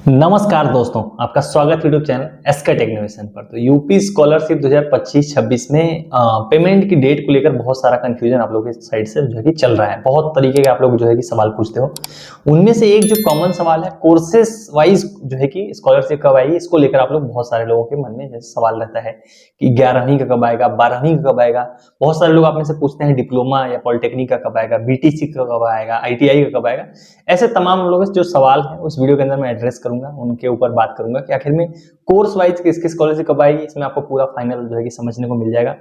नमस्कार दोस्तों, आपका स्वागत यूट्यूब चैनल एसके टेक्नोवेशन पर। तो यूपी स्कॉलरशिप 2025-26 में पेमेंट की डेट को लेकर बहुत सारा कंफ्यूजन आप लोगों की साइड से जो है कि चल रहा है। बहुत तरीके के आप लोग जो है कि सवाल पूछते हो। उनमें से एक जो कॉमन सवाल है, कोर्सेस वाइज जो है कि स्कॉलरशिप कब आएगी, इसको लेकर आप लोग बहुत सारे लोगों के मन में जैसे सवाल रहता है कि 11वीं का कब आएगा, 12वीं का कब आएगा। बहुत सारे लोग आप में से पूछते हैं डिप्लोमा या पॉलिटेक्निक का कब आएगा, बीटीसी का कब आएगा, आईटीआई का कब आएगा। ऐसे तमाम लोगों से जो सवाल है उस वीडियो के अंदर मैं एड्रेस करूंगा, उनके ऊपर बात करूंगा कि आखिर में कोर्स वाइज किसकी स्कॉलरशिप कब आएगी। इसमें आपको पूरा फाइनल जो है कि समझने को मिल जाएगा।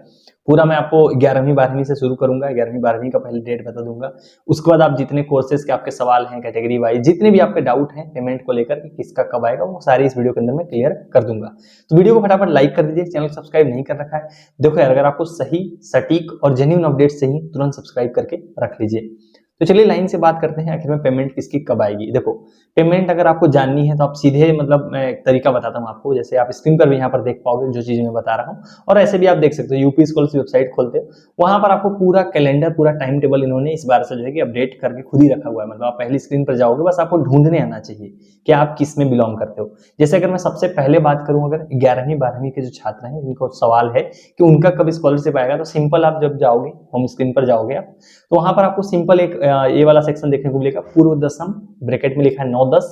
पूरा मैं आपको 11वीं 12वीं से शुरू करूंगा, 11वीं 12वीं का पहले डेट बता दूंगा। उसके बाद आप जितने कोर्सेज के आपके सवाल हैं कैटेगरी वाइज, जितने भी आपके डाउट हैं पेमेंट को लेकर कि किसका कब आएगा, वो सारी इस वीडियो के अंदर मैं क्लियर कर दूंगा। तो वीडियो को फटाफट लाइक कर दीजिए, चैनल सब्सक्राइब नहीं कर रखा है देखो यार, अगर आपको सही सटीक और जेन्युइन अपडेट चाहिए तुरंत सब्सक्राइब करके रख लीजिए। तो चलिए लाइन से बात करते हैं, आखिर में पेमेंट किसकी कब आएगी। देखो, पेमेंट अगर आपको जाननी है तो आप सीधे मतलब मैं एक तरीका बताता हूं आपको, जैसे आप स्क्रीन पर भी यहाँ पर देख पाओगे जो चीज मैं बता रहा हूँ, और ऐसे भी आप देख सकते हो यूपी स्कॉलरशिप वेबसाइट खोलते हो, वहां पर आपको पूरा कैलेंडर पूरा टाइम टेबल इन्होंने इस बार से जो है कि अपडेट करके खुद ही रखा हुआ है। मतलब आप पहली स्क्रीन पर जाओगे, बस आपको ढूंढने आना चाहिए कि आप किस में बिलोंग करते हो। जैसे अगर मैं सबसे पहले बात करूं, अगर 11वीं 12वीं के जो छात्र हैं जिनको सवाल है कि उनका कब स्कॉलरशिप आएगा, तो सिंपल आप जब जाओगे होम स्क्रीन पर जाओगे आप, तो वहां पर आपको सिंपल एक ये वाला सेक्शन देखने को मिलेगा, पूर्व दसम ब्रैकेट में लिखा है 9-10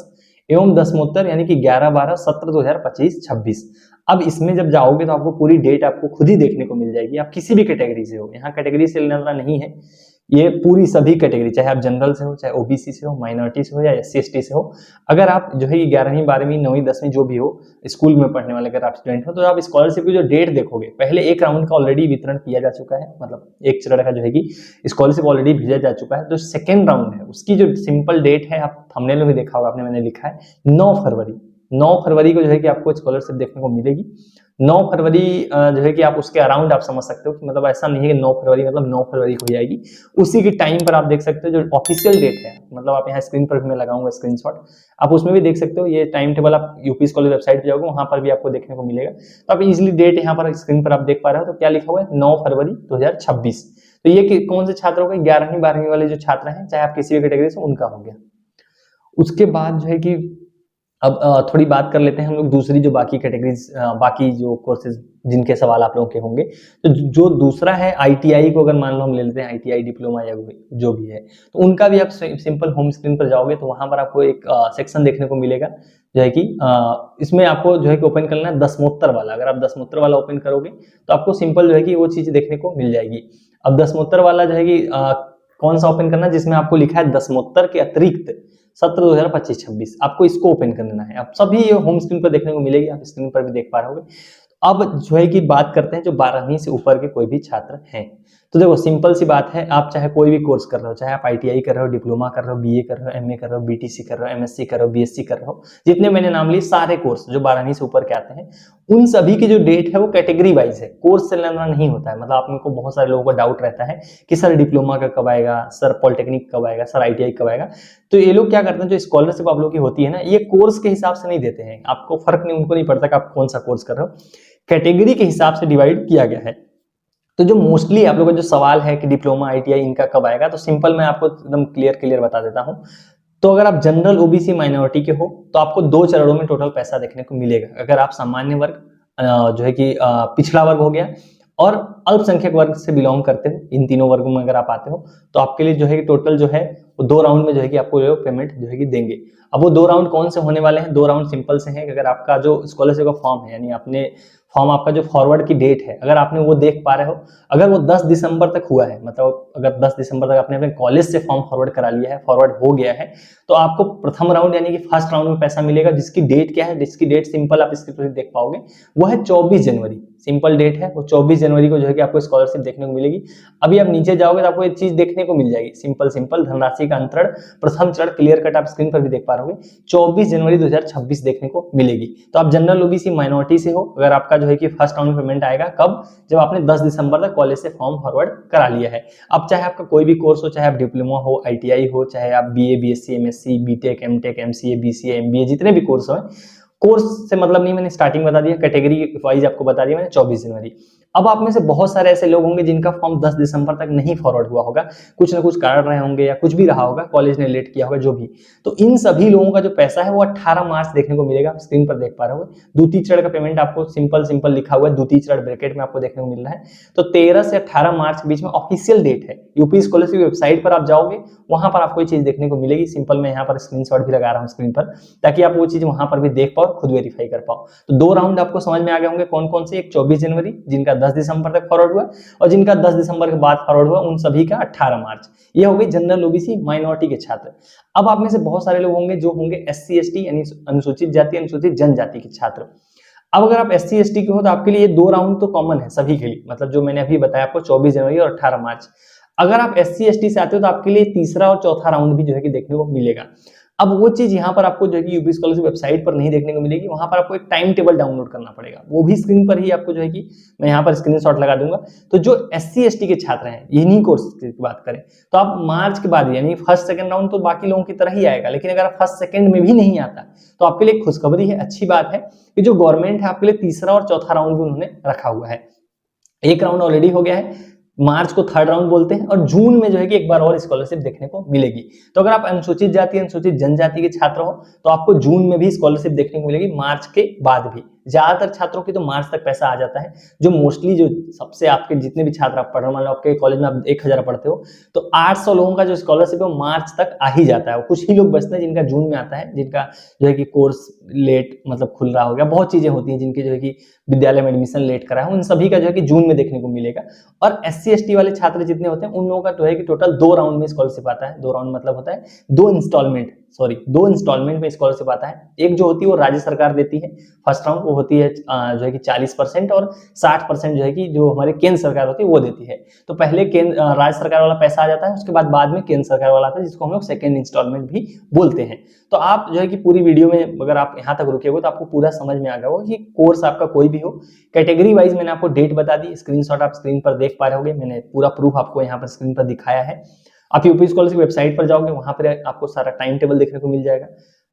एवं दसमोत्तर यानी कि 11-12 सत्र 2025-26। अब इसमें जब जाओगे तो आपको पूरी डेट आपको खुद ही देखने को मिल जाएगी। आप किसी भी कैटेगरी से हो, यहाँ कैटेगरी से लेना नहीं है, ये पूरी सभी कैटेगरी, चाहे आप जनरल से हो, चाहे ओबीसी से हो, माइनॉरिटी से हो या एससी एसटी से हो। अगर आप जो है 11वीं 12वीं 9वीं 10वीं जो भी हो स्कूल में पढ़ने वाले अगर आप स्टूडेंट हो, तो आप स्कॉलरशिप की जो डेट देखोगे, पहले एक राउंड का ऑलरेडी वितरण किया जा चुका है, मतलब एक चरण का जो है कि स्कॉलरशिप ऑलरेडी भेजा जा चुका है। जो सेकेंड राउंड है उसकी जो सिंपल डेट है, आप थंबनेल में भी देखा होगा आपने, मैंने लिखा है 9 फरवरी। 9 फरवरी को जो है कि आपको स्कॉलरशिप देखने को मिलेगी। 9 फरवरी जो है कि आप उसके अराउंड आप समझ सकते हो कि मतलब ऐसा नहीं है कि 9 फरवरी मतलब 9 फरवरी को ही आएगी। उसी की टाइम पर आप देख सकते हो जो ऑफिशियल डेट है, मतलब आप यहाँ स्क्रीन पर भी मैं लगाऊंगा स्क्रीनशॉट, आप उसमें भी देख सकते हो। ये टाइम टेबल आप यूपी स्कॉलर वेबसाइट पे जाओगे, वहां पर भी आपको देखने को मिलेगा। तो आप इजिली डेट यहाँ पर स्क्रीन पर आप देख पा रहे हो, तो क्या लिखा हुआ है 9 फरवरी 2026। तो ये कौन से छात्रों के, 11वीं 12वीं वाले जो छात्र हैं, चाहे आप किसी भी कैटेगरी से, उनका हो गया। उसके बाद जो है कि अब थोड़ी बात कर लेते हैं हम लोग दूसरी जो बाकी कैटेगरीज, बाकी जो कोर्सेज जिनके सवाल आप लोगों के होंगे। तो जो दूसरा है आईटीआई को, अगर मान लो हम ले लेते हैं आईटीआई डिप्लोमा या जो भी है, तो उनका भी आप सिंपल होम स्क्रीन पर जाओगे तो वहां पर आपको एक सेक्शन देखने को मिलेगा जो है कि इसमें आपको जो है कि ओपन करना है दसमोत्तर वाला। अगर आप दसमोत्तर वाला ओपन करोगे तो आपको सिंपल जो है कि वो चीज देखने को मिल जाएगी। अब दसमोत्तर वाला जो है कि कौन सा ओपन करना है, जिसमें आपको लिखा है दसमोत्तर के अतिरिक्त सत्र 2025-26, आपको इसको ओपन करना है। अब सभी ये होम स्क्रीन पर देखने को मिलेगी, आप स्क्रीन पर भी देख पा रहे होगे। अब जो है कि बात करते हैं जो 12वीं से ऊपर के कोई भी छात्र हैं। तो देखो सिंपल सी बात है, आप चाहे कोई भी कोर्स कर रहे हो, चाहे आप आईटीआई कर रहे हो, डिप्लोमा कर रहे हो, बीए कर रहे हो, एमए कर रहे हो, बीटीसी कर रहे हो, एमएससी कर रहे हो, बीएससी कर रहे हो, जितने मैंने नाम लिए सारे कोर्स जो 12वीं से ऊपर के आते हैं, उन सभी की जो डेट है वो कैटेगरी वाइज है, कोर्स से लेना नहीं होता है। मतलब आप लोगों को बहुत सारे लोगों को डाउट रहता है कि सर डिप्लोमा का कब आएगा, सर पॉलिटेक्निक कब आएगा, सर आईटीआई कब आएगा। तो ये लोग क्या करते हैं, जो स्कॉलरशिप आप लोगों की होती है ना, ये कोर्स के हिसाब से नहीं देते हैं, आपको फर्क नहीं, उनको नहीं पड़ता कि आप कौन सा कोर्स कर रहे हो, कैटेगरी के हिसाब से डिवाइड किया गया है। तो जो मोस्टली आप लोगों का जो सवाल है कि डिप्लोमा आईटीआई इनका कब आएगा, तो सिंपल मैं आपको एकदम क्लियर बता देता हूं। तो अगर आप जनरल ओबीसी माइनॉरिटी के हो तो आपको 2 चरणों में टोटल पैसा देखने को मिलेगा। अगर आप सामान्य वर्ग जो है कि पिछड़ा वर्ग हो गया और अल्पसंख्यक वर्ग से बिलोंग करते हो, इन तीनों वर्गों में अगर आप आते हो, तो आपके लिए जो है टोटल जो है वो 2 राउंड में जो है कि आपको पेमेंट जो है कि देंगे। अब वो 2 राउंड कौन से होने वाले हैं, 2 राउंड सिंपल से हैं कि अगर आपका जो स्कॉलरशिप का फॉर्म है, यानी आपने फॉर्म, आपका जो फॉरवर्ड की डेट है, अगर आपने वो देख पा रहे हो, अगर वो 10 दिसंबर तक हुआ है, मतलब अगर 10 दिसंबर तक आपने अपने कॉलेज से फॉर्म फॉरवर्ड करा लिया है, फॉरवर्ड हो गया है, तो आपको प्रथम राउंड यानी कि फर्स्ट राउंड में पैसा मिलेगा, जिसकी डेट क्या है, जिसकी डेट सिंपल आप इसके देख पाओगे, वो है 24 जनवरी। सिंपल डेट है वो 24 जनवरी को जो है कि आपको स्कॉलरशिप देखने को मिलेगी। अभी आप नीचे जाओगे तो आपको एक चीज देखने को मिल जाएगी, सिंपल धनराशि का अंतरण प्रथम चरण क्लियर कट आप स्क्रीन पर भी देख पा रहे होगे, 24 जनवरी 2026 देखने को मिलेगी। तो आप जनरल ओबीसी माइनॉरिटी से हो, अगर आपका जो है कि फर्स्ट राउंड पेमेंट आएगा कब, जब आपने 10 दिसंबर तक कॉलेज से फॉर्म फॉरवर्ड करा लिया है। अब चाहे आपका कोई भी कोर्स हो, चाहे आप डिप्लोमा हो, आईटीआई हो, चाहे आप BA BSc MSc BTech MTech MCA BCA MBA जितने भी कोर्स हो, कोर्स से मतलब नहीं, मैंने स्टार्टिंग बता दिया, कैटेगरी वाइज आपको बता दिया मैंने 24 जनवरी। अब आप में से बहुत सारे ऐसे लोग होंगे जिनका फॉर्म 10 दिसंबर तक नहीं फॉरवर्ड हुआ होगा, कुछ ना कुछ कारण रहे होंगे या कुछ भी रहा होगा, कॉलेज ने लेट किया होगा, जो भी। तो इन सभी लोगों का जो पैसा है वो 18 मार्च देखने को मिलेगा। स्क्रीन पर देख पा रहे होंगे द्वितीय चरण का पेमेंट आपको सिंपल सिंपल लिखा हुआ है, द्वितीय चरण ब्रैकेट में आपको देखने को मिल रहा है। तो 13 से 18 मार्च के बीच में ऑफिशियल डेट है। यूपी स्कॉलरशिप वेबसाइट पर आप जाओगे, वहां पर आपको ये चीज देखने को मिलेगी। सिंपल मैं यहाँ पर स्क्रीनशॉट भी लगा रहा हूँ स्क्रीन पर, ताकि आप वो चीज वहां पर भी देख पाओ, खुद वेरीफाई कर पाओ। तो 2 राउंड आपको समझ में आ गए होंगे कौन कौन से। एक 24 जनवरी जिनका 10 दिसंबर तक फॉरवर्ड हुआ, और जिनका 10 दिसंबर के बाद फॉरवर्ड हुआ उन सभी का 18 मार्च। ये हो गई जनरल ओबीसी माइनॉरिटी के छात्र। अब आप में से बहुत सारे लोग होंगे जो होंगे SC ST यानी अनुसूचित जाति अनुसूचित जनजाति के छात्र। अब अगर आप SC ST के हो तो आपके लिए 2 राउंड तो कॉमन है सभी के लिए, मतलब जो मैंने अभी बताया आपको 24 जनवरी और 18 मार्च। अगर आप SC ST से आते हो तो आपके लिए तीसरा और चौथा राउंड भी जो है कि देखने को मिलेगा। अब वो चीज यहाँ पर आपको जो है कि यूपी स्कॉलरशिप वेबसाइट पर नहीं देखने को मिलेगी, वहां पर आपको एक टाइम टेबल डाउनलोड करना पड़ेगा, वो भी स्क्रीन पर ही आपको जो है कि मैं यहाँ पर स्क्रीनशॉट लगा दूंगा। तो जो SC ST के छात्र हैं, इन्हीं कोर्स की बात करें तो आप मार्च के बाद यानी फर्स्ट सेकंड राउंड तो बाकी लोगों की तरह ही आएगा, लेकिन अगर आप फर्स्ट सेकंड में भी नहीं आता तो आपके लिए खुशखबरी है, अच्छी बात है कि जो गवर्नमेंट है आपके लिए तीसरा और चौथा राउंड भी उन्होंने रखा हुआ है। एक राउंड ऑलरेडी हो गया है, मार्च को थर्ड राउंड बोलते हैं, और जून में जो है कि एक बार और स्कॉलरशिप देखने को मिलेगी। तो अगर आप अनुसूचित जाति अनुसूचित जनजाति के छात्र हो तो आपको जून में भी स्कॉलरशिप देखने को मिलेगी, मार्च के बाद भी। ज्यादातर छात्रों की तो मार्च तक पैसा आ जाता है। जो मोस्टली जो सबसे आपके जितने भी छात्र आप पढ़ रहे हो, मान लो आपके कॉलेज में आप 1000 पढ़ते हो तो 800 लोगों का जो स्कॉलरशिप है वो मार्च तक आ ही जाता है। कुछ ही लोग बचते हैं जिनका जून में आता है, जिनका जो है कि कोर्स लेट मतलब खुल रहा हो गया, बहुत चीजें होती हैं जिनके जो है कि विद्यालय में एडमिशन लेट करा है, उन सभी का जो है कि जून में देखने को मिलेगा। और SC ST वाले छात्र जितने होते हैं उन लोगों का तो है कि टोटल 2 राउंड में स्कॉलरशिप आता है। 2 राउंड मतलब होता है 2 इंस्टॉलमेंट में स्कॉलरशिप आता है। एक जो होती है वो राज्य सरकार देती है, फर्स्ट राउंड वो होती है जो है कि 40%, और 60% जो है कि जो हमारे केंद्र सरकार होती है वो देती है। तो पहले राज्य सरकार वाला पैसा आ जाता है, उसके बाद में केंद्र सरकार वाला आता है, जिसको हम लोग सेकेंड इंस्टॉलमेंट भी बोलते हैं। तो आप जो है कि पूरी वीडियो में अगर आप यहाँ तक रुके हो तो आपको पूरा समझ में आ गया होगा कि कोर्स आपका कोई भी हो, कैटेगरी वाइज मैंने आपको डेट बता दी, स्क्रीनशॉट आप स्क्रीन पर देख पा रहे होगे, मैंने पूरा प्रूफ आपको यहाँ पर स्क्रीन पर दिखाया है। आप यूपी स्कॉलरशिप वेबसाइट पर जाओगे, वहां पर आपको सारा टाइम टेबल देखने को मिल जाएगा,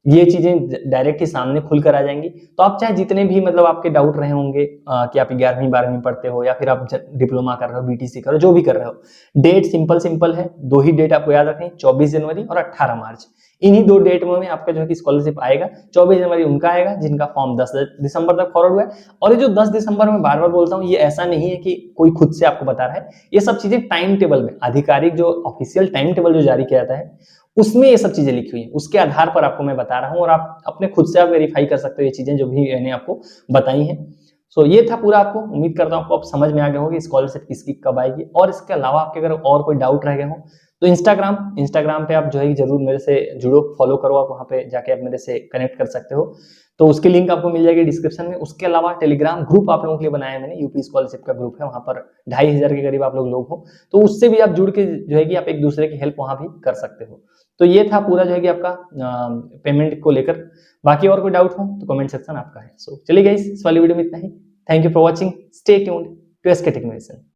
ये चीजें डायरेक्ट ही सामने खुलकर आ जाएंगी। तो आप चाहे जितने भी मतलब आपके डाउट रहे होंगे कि आप 11वीं 12वीं पढ़ते हो या फिर आप डिप्लोमा कर रहे हो, BTC कर रहे हो, जो भी कर रहे हो, डेट सिंपल है, 2 ही डेट आपको याद रखें, 24 जनवरी और 18 मार्च। इन्हीं 2 डेट में आपका जो है कि स्कॉलरशिप आएगा। 24 जनवरी उनका आएगा जिनका फॉर्म 10 दिसंबर तक फॉरवर्ड हुआ है। और ये जो 10 दिसंबर में बार बार बोलता हूँ, ये ऐसा नहीं है कि कोई खुद से आपको बता रहा है, ये सब चीजें टाइम टेबल में, आधिकारिक जो ऑफिशियल टाइम टेबल जो जारी किया जाता है उसमें ये सब चीजें लिखी हुई हैं, उसके आधार पर आपको मैं बता रहा हूँ, और आप अपने खुद से आप वेरीफाई कर सकते हो ये चीजें जो भी मैंने आपको बताई हैं। सो ये था पूरा, आपको उम्मीद करता हूँ आपको अब समझ में आ गया होगा कि स्कॉलरशिप किसकी कब आएगी। और इसके अलावा आपके अगर और कोई डाउट रह गए हो तो इंस्टाग्राम पे आप जो है जरूर मेरे से जुड़ो, फॉलो करो, आप वहाँ पे जाके आप मेरे से कनेक्ट कर सकते हो, तो उसकी लिंक आपको मिल जाएगी डिस्क्रिप्शन में। उसके अलावा टेलीग्राम ग्रुप आप लोगों के लिए बनाया है मैंने, यूपी स्कॉलरशिप का ग्रुप है, वहाँ पर 2500 के करीब आप लोग हो, तो उससे भी आप जुड़ के जो है कि आप एक दूसरे की हेल्प वहाँ भी कर सकते हो। तो ये था पूरा जो है कि आपका पेमेंट को लेकर। बाकी और कोई डाउट हो तो कमेंट सेक्शन आपका है। सो चलिए गाइस, इस वाली वीडियो में इतना ही। Thank you for watching, stay tuned to SK technology.